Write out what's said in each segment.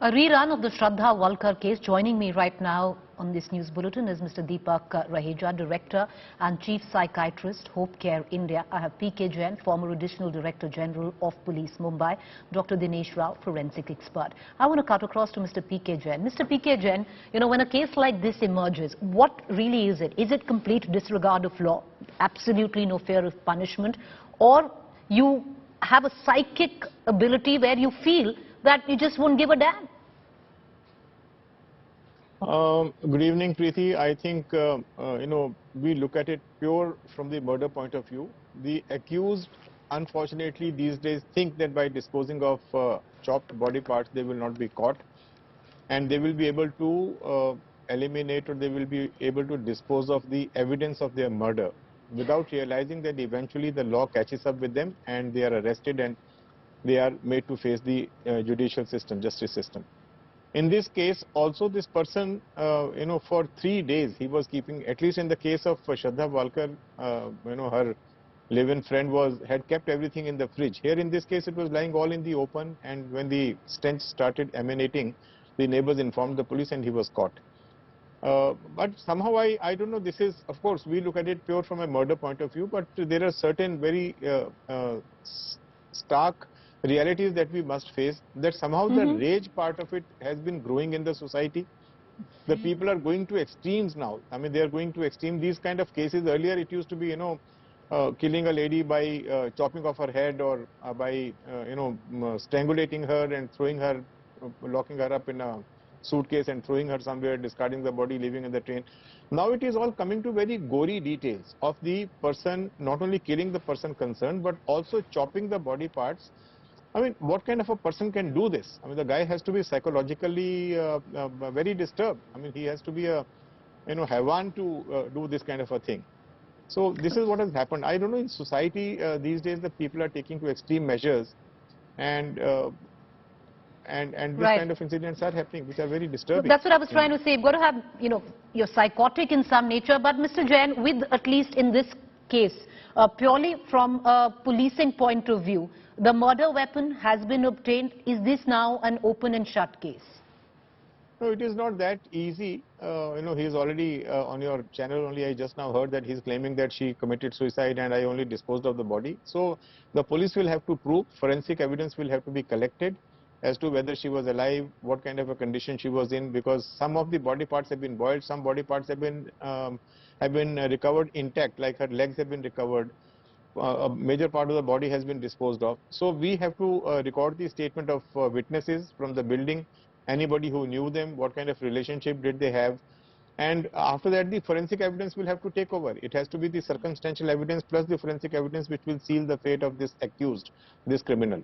A rerun of the Shraddha Walkar case. Joining me right now on this news bulletin is Mr. Deepak Raheja, Director and Chief Psychiatrist, Hope Care India. I have P.K. Jain, former Additional Director General of Police, Mumbai. Dr. Dinesh Rao, forensic expert. I want to cut across to Mr. P.K. Jain. Mr. P.K. Jain, when a case like this emerges, what really is it? Is it complete disregard of law, absolutely no fear of punishment, or you have a psychic ability where you feel that you just won't give a damn? Good evening, Preeti. I think, we look at it pure from the murder point of view. The accused, unfortunately, these days think that by disposing of chopped body parts, they will not be caught. And they will be able to eliminate, or they will be able to dispose of the evidence of their murder without realizing that eventually the law catches up with them and they are arrested and they are made to face the judicial system, justice system. In this case, also this person, for 3 days he was keeping, at least in the case of Shraddha Walkar, her live-in friend had kept everything in the fridge. Here in this case, it was lying all in the open, and when the stench started emanating, the neighbors informed the police and he was caught. But somehow I don't know, this is, of course, we look at it pure from a murder point of view, but there are certain very stark realities that we must face, that somehow the rage part of it has been growing in the society. The people are going to extremes now. I mean, they are going to extreme. These kind of cases, earlier it used to be, killing a lady by chopping off her head, or by, strangulating her and throwing her, locking her up in a suitcase and throwing her somewhere, discarding the body, leaving in the train. Now it is all coming to very gory details of the person, not only killing the person concerned, but also chopping the body parts. I mean, what kind of a person can do this? I mean, the guy has to be psychologically very disturbed. I mean, he has to be a, haywan to do this kind of a thing. So this is what has happened. I don't know, in society these days the people are taking to extreme measures, and this kind of incidents are happening, which are very disturbing. That's what I was trying to say. You've got to have, you're psychotic in some nature. But Mr. Jain, with at least in this case, purely from a policing point of view, the murder weapon has been obtained. Is this now an open and shut case? No, it is not that easy. He's already on your channel only. I just now heard that he's claiming that she committed suicide and I only disposed of the body. So the police will have to prove, forensic evidence will have to be collected as to whether she was alive, what kind of a condition she was in, because some of the body parts have been boiled, some body parts have been recovered intact, like her legs have been recovered. A major part of the body has been disposed of. So we have to record the statement of witnesses from the building, anybody who knew them, what kind of relationship did they have, and after that the forensic evidence will have to take over. It has to be the circumstantial evidence plus the forensic evidence which will seal the fate of this accused, this criminal.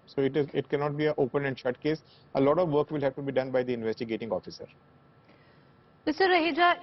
So it cannot be an open and shut case. A lot of work will have to be done by the investigating officer. Mr. Raheja,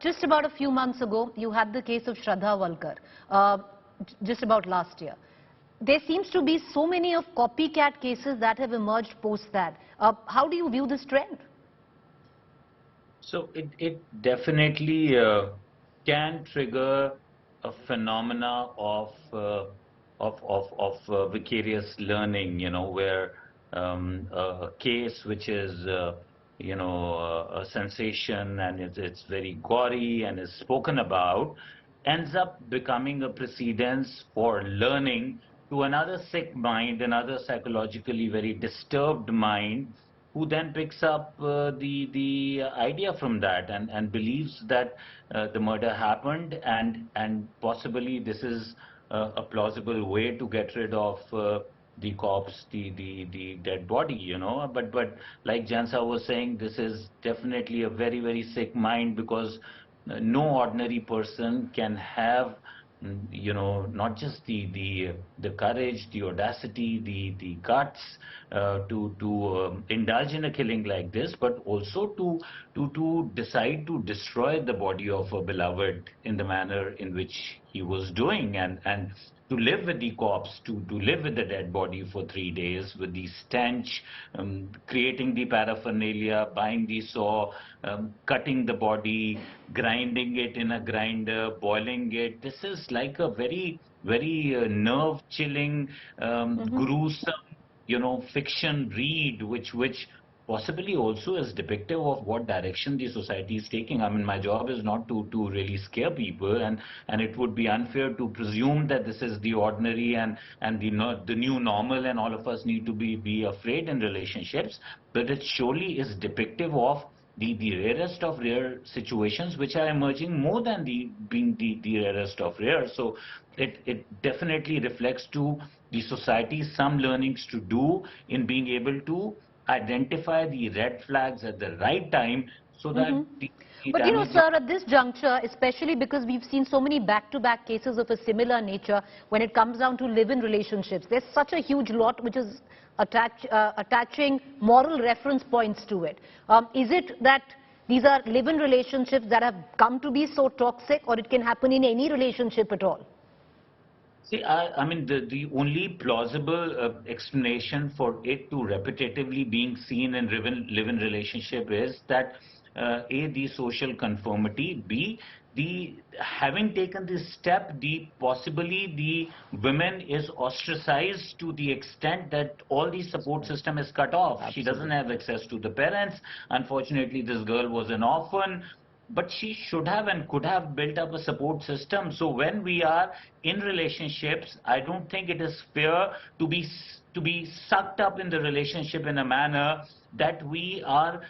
just about a few months ago, you had the case of Shraddha Walkar, just about last year. There seems to be so many of copycat cases that have emerged post that. How do you view this trend? So it definitely can trigger a phenomena of vicarious learning, where a case which is a sensation and it's very gory and is spoken about, ends up becoming a precedence for learning to another sick mind, another psychologically very disturbed mind, who then picks up the idea from that and believes that the murder happened, and possibly this is a plausible way to get rid of the corpse, the dead body, but like Jansa was saying, this is definitely a very, very sick mind, because no ordinary person can have not just the courage, the audacity, the guts to indulge in a killing like this, but also to decide to destroy the body of a beloved in the manner in which he was doing, and to live with the corpse, to live with the dead body for 3 days, with the stench, creating the paraphernalia, buying the saw, cutting the body, grinding it in a grinder, boiling it. This is like a very, very nerve-chilling, gruesome fiction read, which possibly also is depictive of what direction the society is taking. I mean, my job is not to really scare people, and it would be unfair to presume that this is the ordinary and the new normal, and all of us need to be afraid in relationships. But it surely is depictive of the rarest of rare situations which are emerging more than being the rarest of rare. So it definitely reflects to the society some learnings to do in being able to identify the red flags at the right time so that the But damage. sir, at this juncture, especially because we've seen so many back-to-back cases of a similar nature, when it comes down to live-in relationships, there's such a huge lot which is attaching moral reference points to it. Is it that these are live-in relationships that have come to be so toxic, or it can happen in any relationship at all? See, I mean, the only plausible explanation for it to repetitively being seen in live-in relationship is that A, the social conformity, B, the having taken this step, possibly the women is ostracized to the extent that all the support system is cut off. Absolutely. She doesn't have access to the parents. Unfortunately, this girl was an orphan. But she should have and could have built up a support system. So when we are in relationships, I don't think it is fair to be sucked up in the relationship in a manner that we are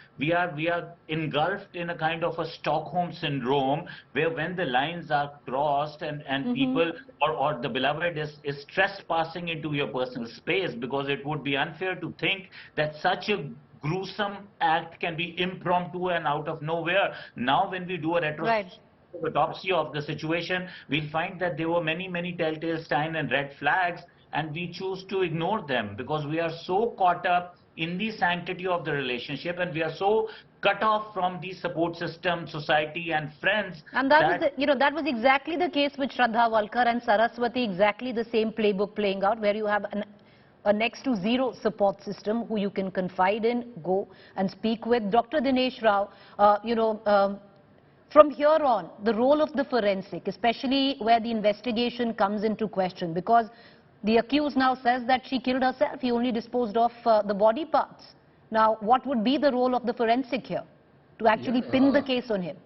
engulfed in a kind of a Stockholm syndrome, where when the lines are crossed and people or the beloved is trespassing into your personal space, because it would be unfair to think that such a gruesome act can be impromptu and out of nowhere. Now when we do a retrospective autopsy of the situation, we find that there were many telltale signs and red flags, and we choose to ignore them because we are so caught up in the sanctity of the relationship, and we are so cut off from the support system, society and friends. And that was exactly the case with Shraddha Walkar and Saraswati, exactly the same playbook playing out, where you have a next to zero support system who you can confide in, go and speak with. Dr. Dinesh Rao, from here on, the role of the forensic, especially where the investigation comes into question, because the accused now says that she killed herself, he only disposed of the body parts. Now, what would be the role of the forensic here to actually pin the case on him?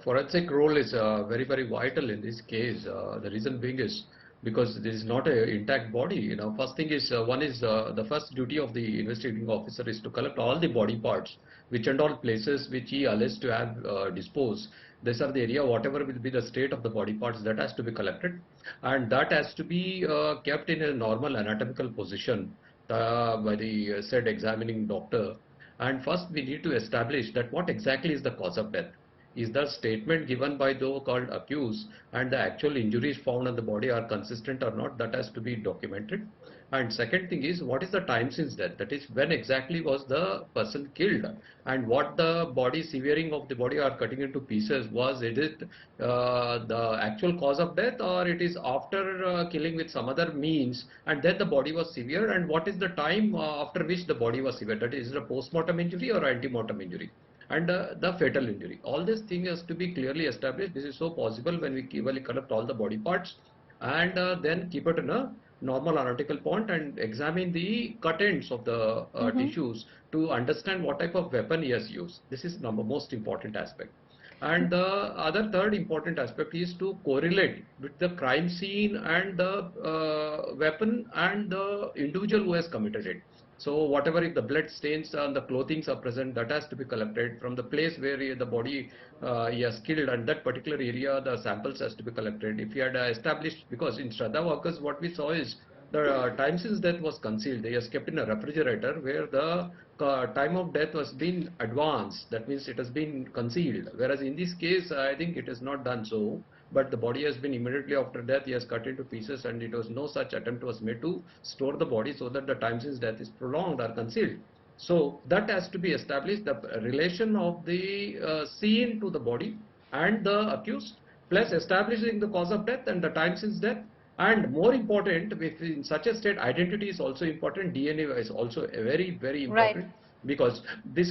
Forensic role is very vital in this case. The reason being is because this is not an intact body. First thing is, one is the first duty of the investigating officer is to collect all the body parts, which and all places which he alleged to have disposed. These are the area, whatever will be the state of the body parts, that has to be collected, and that has to be kept in a normal anatomical position by the said examining doctor. And first we need to establish that what exactly is the cause of death. Is the statement given by the called accused and the actual injuries found on the body are consistent or not? That has to be documented. And second thing is, what is the time since death? That is, when exactly was the person killed, and what the body severing of the body or cutting into pieces was. Is it the actual cause of death, or it is after killing with some other means and then the body was severed, and what is the time after which the body was severed? That is a post-mortem injury or anti-mortem injury, and the fatal injury. All these things has to be clearly established. This is so possible when we collect all the body parts and then keep it in a normal analytical point and examine the cut ends of the tissues to understand what type of weapon he has used. This is most important aspect. And the third important aspect is to correlate with the crime scene and the weapon and the individual who has committed it. So whatever, if the blood stains on the clothing are present, that has to be collected from the place where the body he has killed, and that particular area the samples has to be collected. If he had established, because in Shraddha Walkers what we saw is the time since death was concealed. They has kept in a refrigerator where the time of death was been advanced. That means it has been concealed. Whereas in this case, I think it is not done so. But the body has been immediately after death, he has cut into pieces, and it was no such attempt was made to store the body so that the time since death is prolonged or concealed. So that has to be established, the relation of the scene to the body and the accused, plus establishing the cause of death and the time since death. And more important, in such a state, identity is also important. DNA is also very important. Right. Because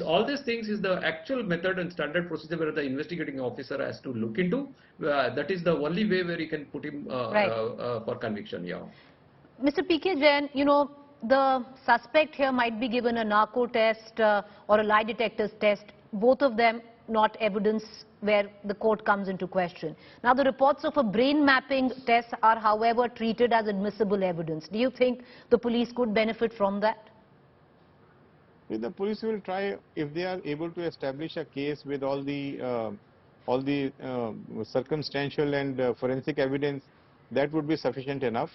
all these things is the actual method and standard procedure where the investigating officer has to look into. That is the only way where he can put him for conviction. Yeah. Mr. P.K. Jain, the suspect here might be given a narco test or a lie detector test, both of them not evidence where the court comes into question. Now, the reports of a brain mapping test are, however, treated as admissible evidence. Do you think the police could benefit from that? The police will try, if they are able to establish a case with all the circumstantial and forensic evidence, that would be sufficient enough,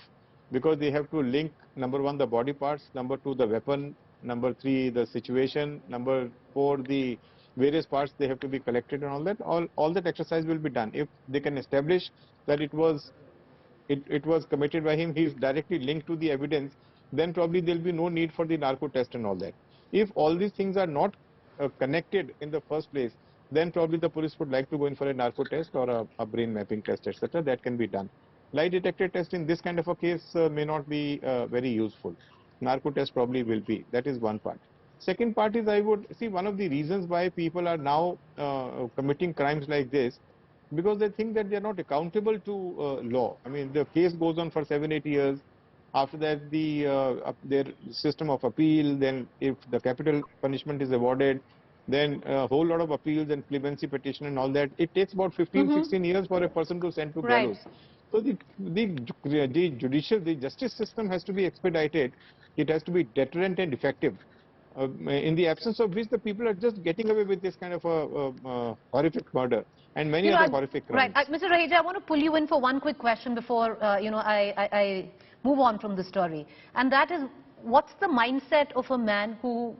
because they have to link, number one, the body parts, number two, the weapon, number three, the situation, number four, the various parts they have to be collected, and all that. All that exercise will be done. If they can establish that it was committed by him, he is directly linked to the evidence, then probably there will be no need for the narco test and all that. If all these things are not connected in the first place, then probably the police would like to go in for a narco test or a brain mapping test, etc. That can be done. Lie detector test in this kind of a case may not be very useful. Narco test probably will be. That is one part. Second part is, I would see, one of the reasons why people are now committing crimes like this, because they think that they are not accountable to law. I mean, the case goes on for 7-8 years. After that, their system of appeal, then if the capital punishment is awarded, then a whole lot of appeals and clemency petition and all that. It takes about 15-16 years for a person to send to gallows. So the justice system has to be expedited. It has to be deterrent and effective. In the absence of which, the people are just getting away with this kind of a horrific murder and many other horrific crimes. Right. Mr. Raheja, I want to pull you in for one quick question before I move on from the story. And that is, what's the mindset of a man who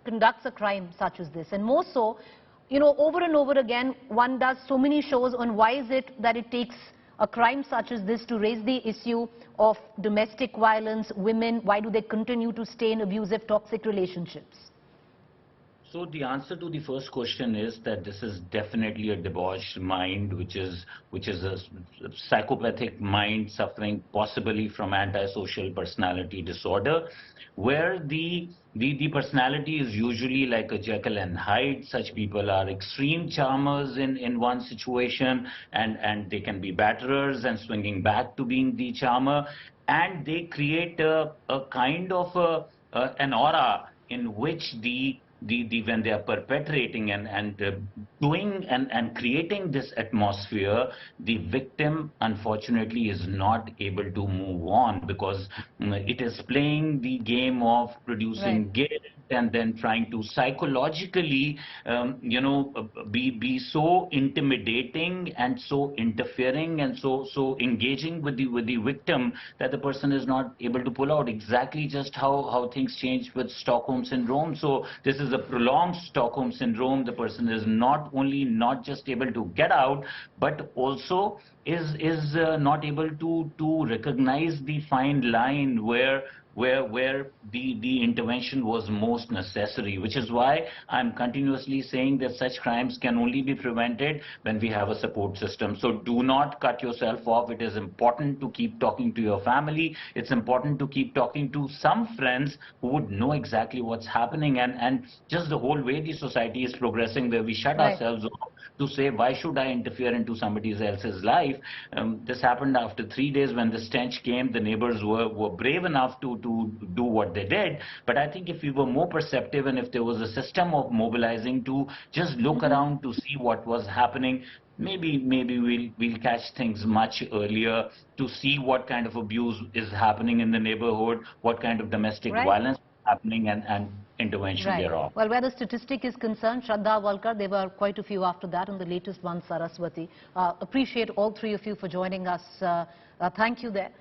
conducts a crime such as this? And more so, over and over again, one does so many shows on why is it that it takes a crime such as this to raise the issue of domestic violence, women, why do they continue to stay in abusive, toxic relationships? So the answer to the first question is that this is definitely a debauched mind, which is a psychopathic mind suffering possibly from antisocial personality disorder, where the personality is usually like a Jekyll and Hyde. Such people are extreme charmers in one situation, and they can be batterers and swinging back to being the charmer, and they create a kind of an aura in which when they are perpetrating and doing and creating this atmosphere, the victim unfortunately is not able to move on, because it is playing the game of producing guilt and then trying to psychologically be so intimidating and so interfering and so engaging with the victim that the person is not able to pull out. Exactly just how things change with Stockholm syndrome. So this is a prolonged Stockholm syndrome. The person is not just able to get out, but also is not able to recognize the fine line where the intervention was most necessary, which is why I'm continuously saying that such crimes can only be prevented when we have a support system. So do not cut yourself off. It is important to keep talking to your family. It's important to keep talking to some friends who would know exactly what's happening, and just the whole way the society is progressing, where we shut ourselves off to say, why should I interfere into somebody else's life? This happened after 3 days when the stench came. The neighbors were brave enough to do what they did. But I think if we were more perceptive, and if there was a system of mobilizing to just look around to see what was happening, maybe we'll catch things much earlier, to see what kind of abuse is happening in the neighborhood, what kind of domestic violence happening, and intervention thereof. Well, where the statistic is concerned, Shraddha, Walkar, there were quite a few after that, and the latest one, Saraswati. Appreciate all three of you for joining us. Thank you there.